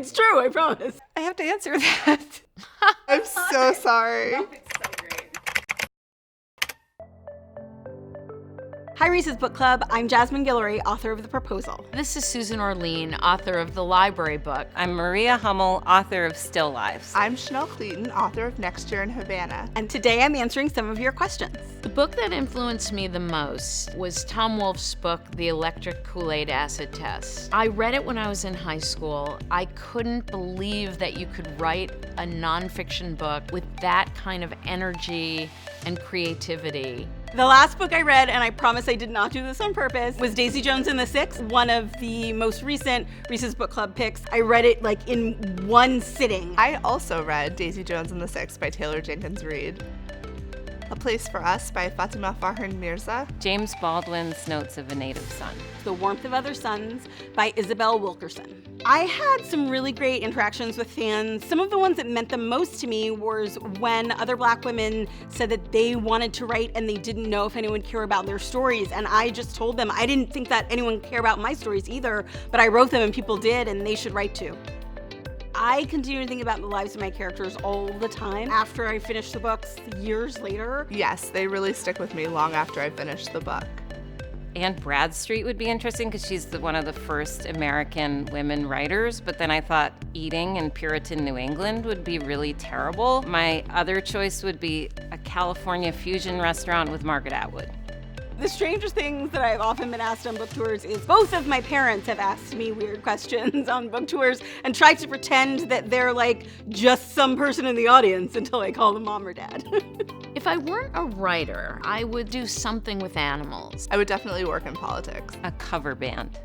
It's true, I promise. I have to answer that. I'm so sorry. Hi, Reese's Book Club. I'm Jasmine Guillory, author of The Proposal. This is Susan Orlean, author of The Library Book. I'm Maria Hummel, author of Still Lives. I'm Chanel Cleaton, author of Next Year in Havana. And today I'm answering some of your questions. The book that influenced me the most was Tom Wolfe's book, The Electric Kool-Aid Acid Test. I read it when I was in high school. I couldn't believe that you could write a nonfiction book with that kind of energy and creativity. The last book I read, and I promise I did not do this on purpose, was Daisy Jones and the Six, one of the most recent Reese's Book Club picks. I read it like in one sitting. I also read Daisy Jones and the Six by Taylor Jenkins Reid. A Place for Us by Fatima Farhan Mirza. James Baldwin's Notes of a Native Son. The Warmth of Other Suns by Isabel Wilkerson. I had some really great interactions with fans. Some of the ones that meant the most to me was when other Black women said that they wanted to write and they didn't know if anyone would care about their stories. And I just told them I didn't think that anyone would care about my stories either, but I wrote them and people did, and they should write too. I continue to think about the lives of my characters all the time after I finish the books years later. Yes, they really stick with me long after I finish the book. Anne Bradstreet would be interesting because she's one of the first American women writers, but then I thought eating in Puritan New England would be really terrible. My other choice would be a California fusion restaurant with Margaret Atwood. The strangest things that I've often been asked on book tours is both of my parents have asked me weird questions on book tours and tried to pretend that they're like just some person in the audience until I call them mom or dad. If I weren't a writer, I would do something with animals. I would definitely work in politics. A cover band.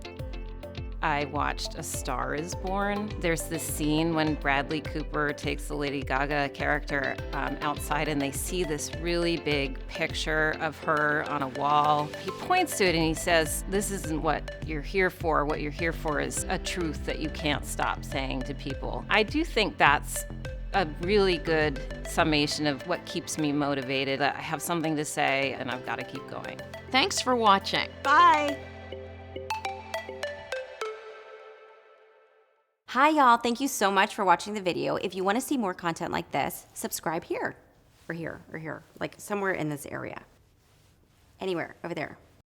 I watched A Star is Born. There's this scene when Bradley Cooper takes the Lady Gaga character outside and they see this really big picture of her on a wall. He points to it and he says, "This isn't what you're here for. What you're here for is a truth that you can't stop saying to people." I do think that's a really good summation of what keeps me motivated. I have something to say and I've got to keep going. Thanks for watching. Bye. Hi y'all, thank you so much for watching the video. If you want to see more content like this, subscribe here, or here, or here, like somewhere in this area. Anywhere, over there.